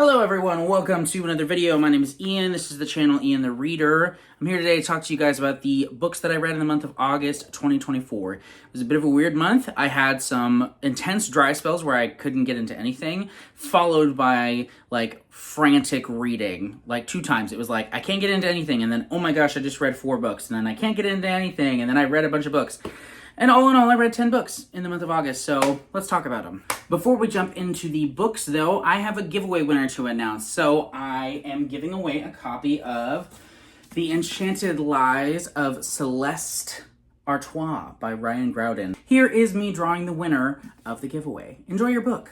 Hello everyone, welcome to another video. My name is Ian, this is the channel Ian the Reader. I'm here today to talk to you guys about the books that I read in the month of August 2024. It was a bit of a weird month. I had some intense dry spells where I couldn't get into anything, followed by like frantic reading, like 2 times. It was like, I can't get into anything, and then, oh my gosh, I just read 4 books, and then I can't get into anything, and then I read a bunch of books. And all in all, I read 10 books in the month of August, so let's talk about them. Before we jump into the books, though, I have a giveaway winner to announce. So I am giving away a copy of The Enchanted Lies of Celeste Artois by Ryan Groudon. Here is me drawing the winner of the giveaway. Enjoy your book.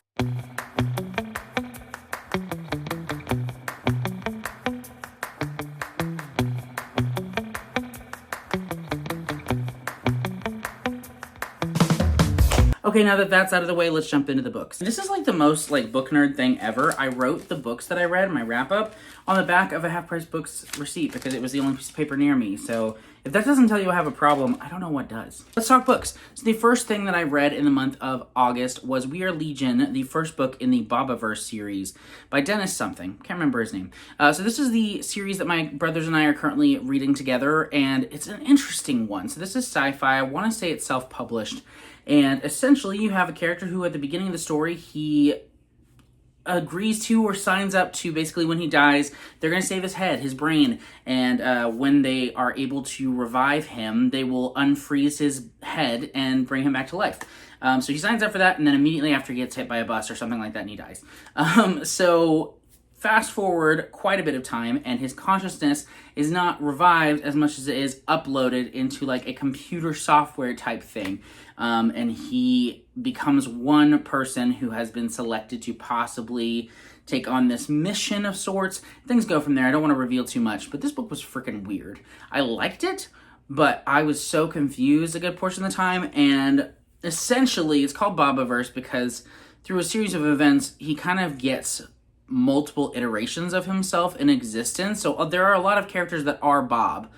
Okay, now that that's out of the way, let's jump into the books. This is like the most book nerd thing ever. I wrote the books that I read, my wrap up, on the back of a Half Price Books receipt because it was the only piece of paper near me. So if that doesn't tell you I have a problem, I don't know what does. Let's talk books. So the first thing that I read in the month of August was We Are Legion, the first book in the Bobaverse series by Dennis something. Can't remember his name. So this is the series that my brothers and I are currently reading together, and it's an interesting one. So this is sci-fi. I want to say it's self-published. And essentially, you have a character who, at the beginning of the story, he agrees to or signs up to, basically, when he dies, they're going to save his head, his brain. And when they are able to revive him, they will unfreeze his head and bring him back to life. So he signs up for that, and then immediately after he gets hit by a bus or something like that, and he dies. So fast forward quite a bit of time, and his consciousness is not revived as much as it is uploaded into like a computer software type thing. And he becomes one person who has been selected to possibly take on this mission of sorts. Things go from there. I don't want to reveal too much, but this book was freaking weird. I liked it, but I was so confused a good portion of the time, and essentially it's called Bobaverse because through a series of events, he kind of gets multiple iterations of himself in existence. So there are a lot of characters that are Bob,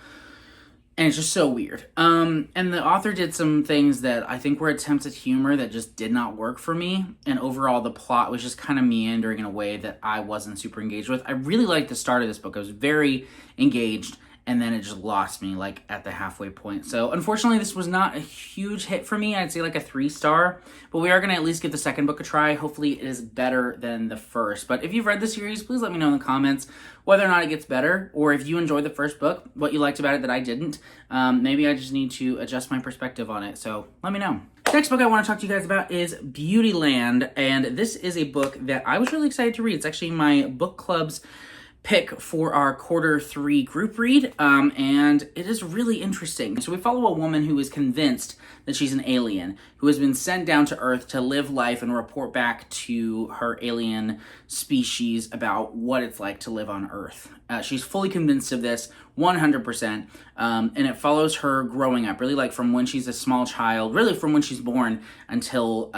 and it's just so weird. And the author did some things that I think were attempts at humor that just did not work for me, and overall the plot was just kind of meandering in a way that I wasn't super engaged with. I really liked the start of this book. I was very engaged, and then it just lost me like at the halfway point. So unfortunately, this was not a huge hit for me. I'd say like a 3-star, but we are going to at least give the second book a try. Hopefully it is better than the first. But if you've read the series, please let me know in the comments whether or not it gets better, or if you enjoyed the first book, what you liked about it that I didn't. Maybe I just need to adjust my perspective on it. So let me know. Next book I want to talk to you guys about is Beautyland, and this is a book that I was really excited to read. It's actually my book club's pick for our Q3 group read, and it is really interesting. So we follow a woman who is convinced that she's an alien, who has been sent down to Earth to live life and report back to her alien species about what it's like to live on Earth. She's fully convinced of this, 100%, and it follows her growing up, really like from when she's a small child, really from when she's born until,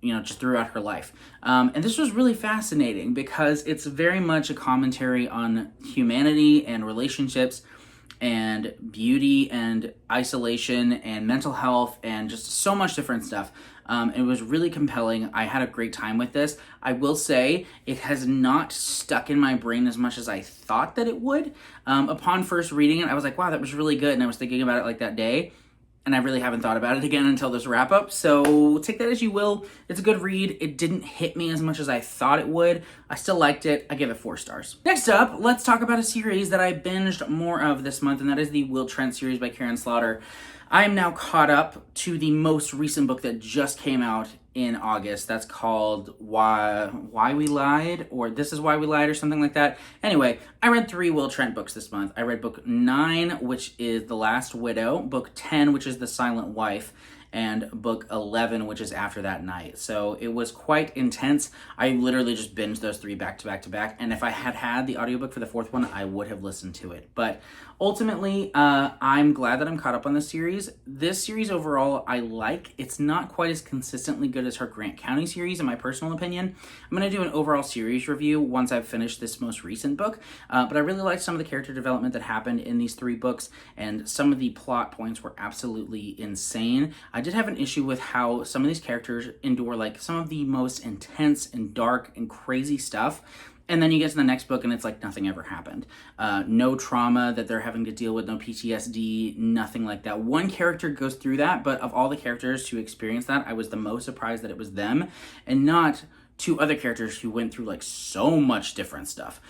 just throughout her life. And this was really fascinating because it's very much a commentary on humanity and relationships and beauty and isolation and mental health and just so much different stuff. It was really compelling. I had a great time with this. I will say it has not stuck in my brain as much as I thought that it would. Upon first reading it, I was like, wow, that was really good. And I was thinking about it like that day. And I really haven't thought about it again until this wrap-up, so take that as you will. It's a good read. It didn't hit me as much as I thought it would. I still liked it. I give it 4 stars. Next up, let's talk about a series that I binged more of this month, and that is the Will Trent series by Karen Slaughter. I am now caught up to the most recent book that just came out in August. That's called Why We Lied, or This Is Why We Lied, or something like that. Anyway, I read 3 Will Trent books this month. I read book 9, which is The Last Widow, book 10, which is The Silent Wife, and book 11, which is After That Night. So it was quite intense. I literally just binged those 3 back to back to back, and if I had had the audiobook for the 4th one, I would have listened to it. But ultimately, I'm glad that I'm caught up on this series. This series overall, I like. It's not quite as consistently good as her Grant County series, in my personal opinion. I'm going to do an overall series review once I've finished this most recent book, but I really liked some of the character development that happened in these 3 books, and some of the plot points were absolutely insane. I did have an issue with how some of these characters endure like some of the most intense and dark and crazy stuff And then you get to the next book and it's like nothing ever happened. No trauma that they're having to deal with, no PTSD, nothing like that. One character goes through that, but of all the characters who experienced that, I was the most surprised that it was them and not two other characters who went through like so much different stuff.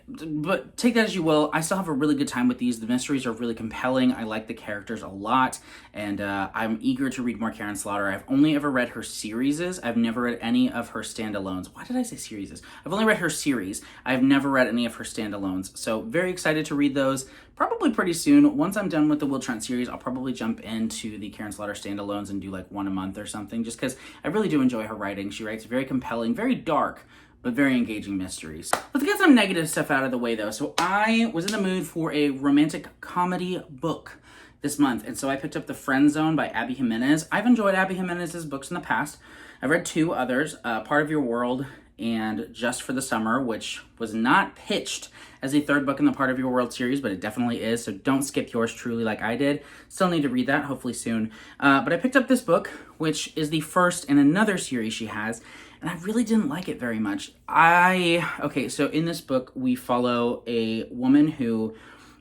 But take that as you will. I still have a really good time with these. The mysteries are really compelling. I like the characters a lot, and I'm eager to read more Karen Slaughter. I've only ever read her series. I've never read any of her standalones. Why did I say series? I've only read her series. I've never read any of her standalones, so very excited to read those. Probably pretty soon. Once I'm done with the Will Trent series, I'll probably jump into the Karen Slaughter standalones and do like one a month or something, just because I really do enjoy her writing. She writes very compelling, very dark, but very engaging mysteries. Let's get some negative stuff out of the way though. So I was in the mood for a romantic comedy book this month, and so I picked up The Friend Zone by Abby Jimenez. I've enjoyed Abby Jimenez's books in the past. I've read two others, Part of Your World and Just for the Summer, which was not pitched as a third book in the Part of Your World series, but it definitely is, so don't skip yours truly like I did. Still need to read that, hopefully soon. But I picked up this book, which is the first in another series she has, and I really didn't like it very much. Okay, so in this book, we follow a woman who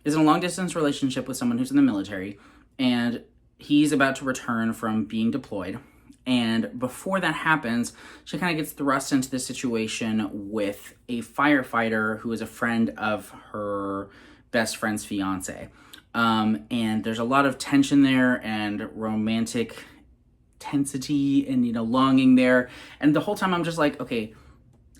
is in a long-distance relationship with someone who's in the military, and he's about to return from being deployed. And before that happens, she kind of gets thrust into this situation with a firefighter who is a friend of her best friend's fiance. And there's a lot of tension there and romantic tensity and, longing there. And the whole time I'm just like, okay,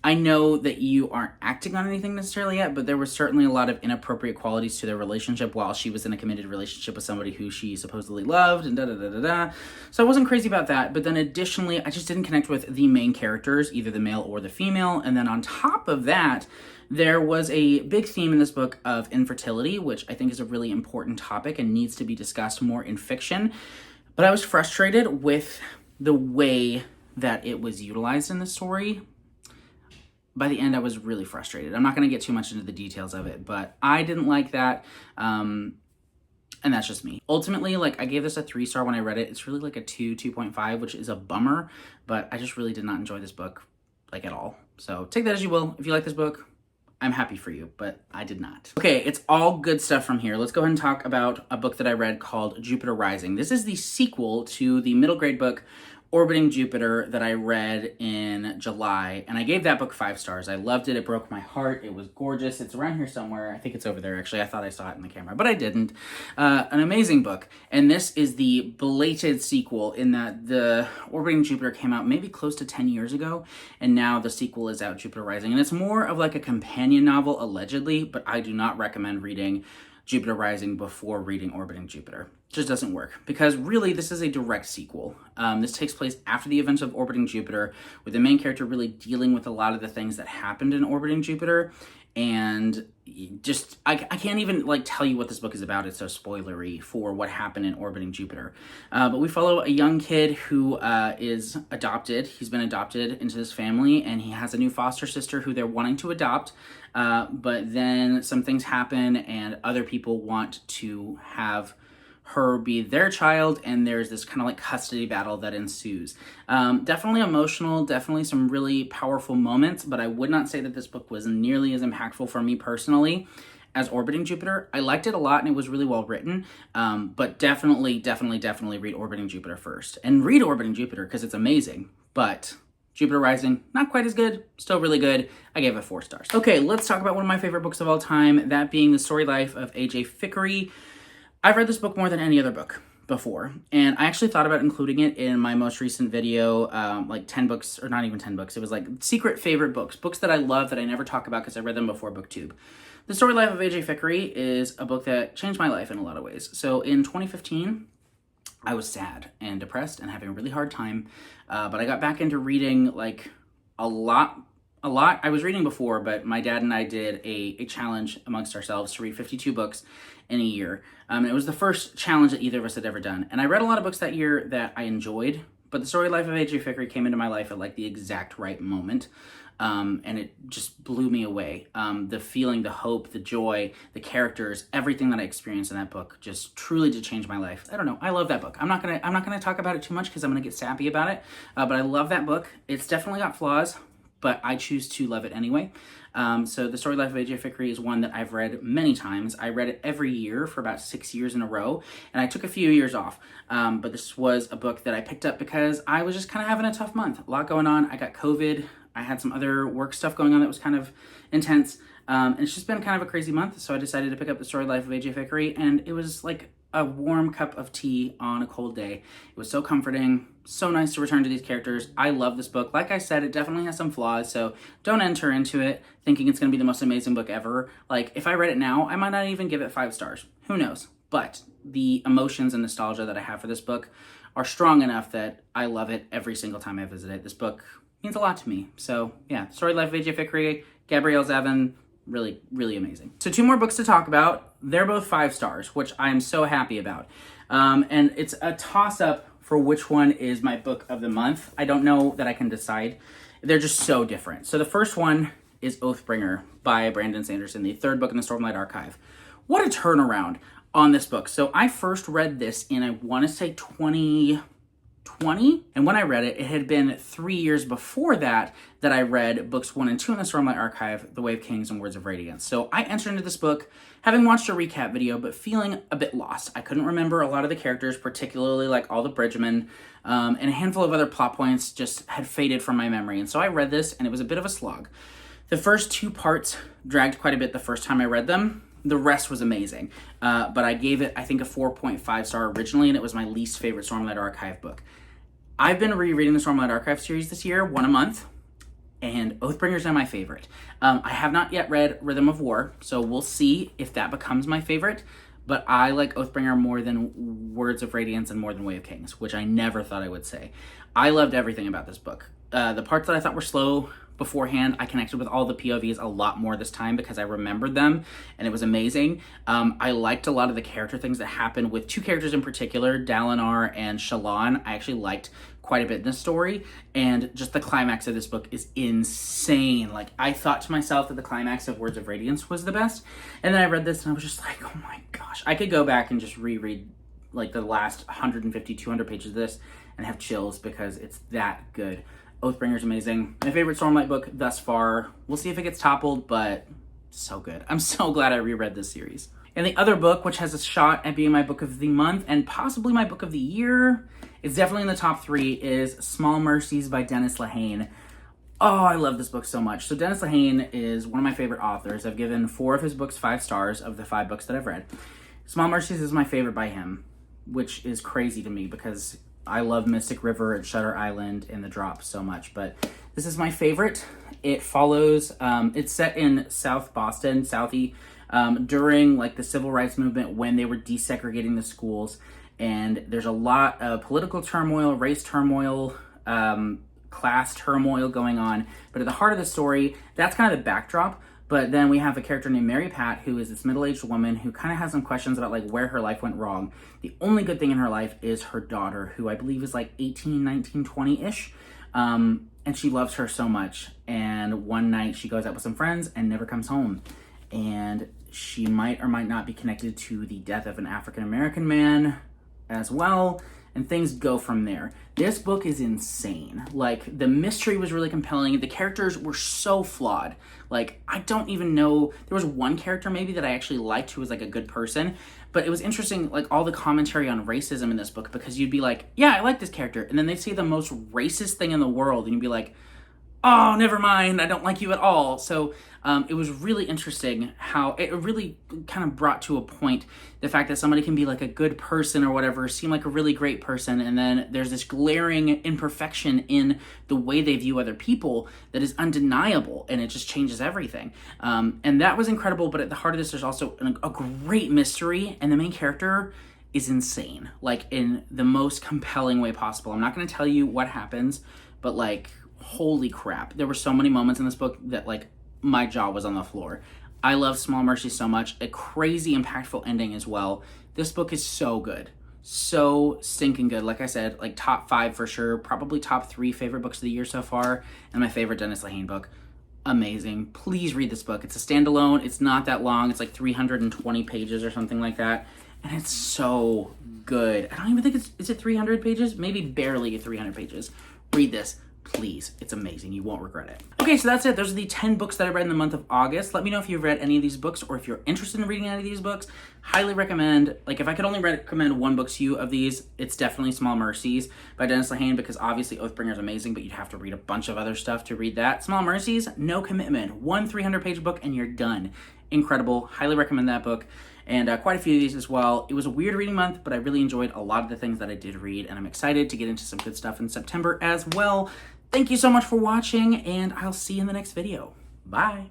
I know that you aren't acting on anything necessarily yet, but there was certainly a lot of inappropriate qualities to their relationship while she was in a committed relationship with somebody who she supposedly loved and da-da-da-da-da. So I wasn't crazy about that. But then additionally, I just didn't connect with the main characters, either the male or the female. And then on top of that, there was a big theme in this book of infertility, which I think is a really important topic and needs to be discussed more in fiction. But I was frustrated with the way that it was utilized in the story. By the end, I was really frustrated. I'm not going to get too much into the details of it, but I didn't like that, and that's just me. Ultimately, I gave this a 3-star when I read it. It's really like a 2.5, which is a bummer, but I just really did not enjoy this book, at all. So take that as you will. If you like this book, I'm happy for you, but I did not. Okay, it's all good stuff from here. Let's go ahead and talk about a book that I read called Jupiter Rising. This is the sequel to the middle grade book Orbiting Jupiter that I read in July, and I gave that book 5 stars. I loved it. It broke my heart. It was gorgeous. It's around here somewhere. I think it's over there, actually. I thought I saw it in the camera, but I didn't. An amazing book, and this is the belated sequel in that the Orbiting Jupiter came out maybe close to 10 years ago, and now the sequel is out, Jupiter Rising, and it's more of a companion novel, allegedly, but I do not recommend reading Jupiter Rising before reading Orbiting Jupiter. It just doesn't work, because really this is a direct sequel. This takes place after the events of Orbiting Jupiter, with the main character really dealing with a lot of the things that happened in Orbiting Jupiter, and just, I can't even tell you what this book is about. It's so spoilery for what happened in Orbiting Jupiter. But we follow a young kid who is adopted. He's been adopted into this family, and he has a new foster sister who they're wanting to adopt. But then some things happen, and other people want to have her be their child, and there's this kind of custody battle that ensues. Definitely emotional, definitely some really powerful moments, but I would not say that this book was nearly as impactful for me personally as Orbiting Jupiter. I liked it a lot, and it was really well written, but definitely read Orbiting Jupiter first. And read Orbiting Jupiter because it's amazing, but Jupiter Rising, not quite as good, still really good. I gave it 4 stars. Okay, let's talk about one of my favorite books of all time, that being The Story Life of A.J. Ficker. I've read this book more than any other book before, and I actually thought about including it in my most recent video, 10 books, or not even 10 books. It was secret favorite books that I love that I never talk about because I read them before BookTube. The Story Life of A.J. Ficker is a book that changed my life in a lot of ways. So in 2015, I was sad and depressed and having a really hard time, but I got back into reading a lot. I was reading before, but my dad and I did a challenge amongst ourselves to read 52 books in a year. It was the first challenge that either of us had ever done. And I read a lot of books that year that I enjoyed, but The Story Life of A.J. Ficker came into my life at the exact right moment. And it just blew me away. The feeling, the hope, the joy, the characters, everything that I experienced in that book just truly did change my life. I don't know. I love that book. I'm not gonna talk about it too much because I'm gonna get sappy about it. But I love that book. It's definitely got flaws, but I choose to love it anyway. So The Story Life of A.J. Ficker is one that I've read many times. I read it every year for about 6 years in a row, and I took a few years off. But this was a book that I picked up because I was just kind of having a tough month. A lot going on. I got COVID. I had some other work stuff going on that was kind of intense. And it's just been kind of a crazy month, so I decided to pick up The Story Life of A.J. Ficker, and it was like a warm cup of tea on a cold day. It was so comforting, so nice to return to these characters. I love this book. Like I said, it definitely has some flaws, so don't enter into it thinking it's going to be the most amazing book ever. Like, if I read it now, I might not even give it 5 stars. Who knows? But the emotions and nostalgia that I have for this book are strong enough that I love it every single time I visit it. This book means a lot to me. So, yeah, Story Life of A.J. Ficker, Gabrielle Zevin, really, really amazing. So 2 more books to talk about. They're both 5 stars, which I'm so happy about. And it's a toss-up for which one is my book of the month. I don't know that I can decide. They're just so different. So the first one is Oathbringer by Brandon Sanderson, the 3rd book in the Stormlight Archive. What a turnaround on this book. So I first read this in, I want to say 2020, and when I read it, it had been 3 years before that I read books 1 and 2 in the Stormlight Archive, The Way of Kings and Words of Radiance. So I entered into this book having watched a recap video, but feeling a bit lost. I couldn't remember a lot of the characters, particularly like all the bridgemen, and a handful of other plot points just had faded from my memory. And so I read this, and it was a bit of a slog. The first 2 parts dragged quite a bit the first time I read them. The rest was amazing, but I gave it, I think, a 4.5 star originally, and it was my least favorite Stormlight Archive book. I've been rereading the Stormlight Archive series this year, 1 a month, and Oathbringer's now my favorite. I have not yet read Rhythm of War, so we'll see if that becomes my favorite, but I like Oathbringer more than Words of Radiance and more than Way of Kings, which I never thought I would say. I loved everything about this book. The parts that I thought were slow beforehand, I connected with all the POVs a lot more this time because I remembered them, and it was amazing. I liked a lot of the character things that happened with 2 characters in particular, Dalinar and Shallan. I actually liked quite a bit in this story, and just the climax of this book is insane. Like, I thought to myself that the climax of Words of Radiance was the best, and then I read this and I was just like, oh my gosh, I could go back and just reread like the last 150, 200 pages of this and have chills because it's that good. Oathbringer's amazing. My favorite Stormlight book thus far. We'll see if it gets toppled, but so good. I'm so glad I reread this series. And the other book, which has a shot at being my book of the month and possibly my book of the year, it's definitely in the top 3, is Small Mercies by Dennis Lehane. Oh, I love this book so much. So Dennis Lehane is one of my favorite authors. I've given 4 of his books 5 stars of the 5 books that I've read. Small Mercies is my favorite by him, which is crazy to me because I love Mystic River and Shutter Island and The Drop so much, but this is my favorite. It follows, it's set in South Boston, Southie, during like the civil rights movement when they were desegregating the schools, and there's a lot of political turmoil, race turmoil, class turmoil going on, but at the heart of the story, that's kind of the backdrop. But then we have a character named Mary Pat, who is this middle-aged woman who kind of has some questions about like where her life went wrong. The only good thing in her life is her daughter, who I believe is like 18, 19, 20-ish. And she loves her so much. And one night she goes out with some friends and never comes home. And she might or might not be connected to the death of an African-American man as well. And things go from there. This book is insane. Like, the mystery was really compelling. The characters were so flawed. Like, I don't even know. There was one character maybe that I actually liked who was like a good person. But it was interesting, like, all the commentary on racism in this book, because you'd be like, yeah, I like this character. And then they'd say the most racist thing in the world. And you'd be like, oh, never mind, I don't like you at all. So it was really interesting how it really kind of brought to a point the fact that somebody can be like a good person or whatever, seem like a really great person, and then there's this glaring imperfection in the way they view other people that is undeniable, and it just changes everything. And that was incredible, but at the heart of this, there's also a great mystery, and the main character is insane, like in the most compelling way possible. I'm not going to tell you what happens, but like, holy crap, there were so many moments in this book that like my jaw was on the floor. I love Small Mercy so much. A crazy impactful ending as well. This book is so good, so stinking good. Like I said, like top 5 for sure, probably top 3 favorite books of the year so far, and my favorite Dennis Lehane book. Amazing. Please read this book. It's a standalone. It's not that long. It's like 320 pages or something like that, and it's so good. I don't even think is it 300 pages? Maybe barely 300 pages. Read this. Please, it's amazing. You won't regret it. Okay, so that's it. Those are the 10 books that I read in the month of August. Let me know if you've read any of these books or if you're interested in reading any of these books. Highly recommend, like if I could only recommend one book to you of these, it's definitely Small Mercies by Dennis Lehane, because obviously Oathbringer is amazing, but you'd have to read a bunch of other stuff to read that. Small Mercies, no commitment. One 300-page book and you're done. Incredible. Highly recommend that book. And quite a few of these as well. It was a weird reading month, but I really enjoyed a lot of the things that I did read, and I'm excited to get into some good stuff in September as well. Thank you so much for watching, and I'll see you in the next video. Bye.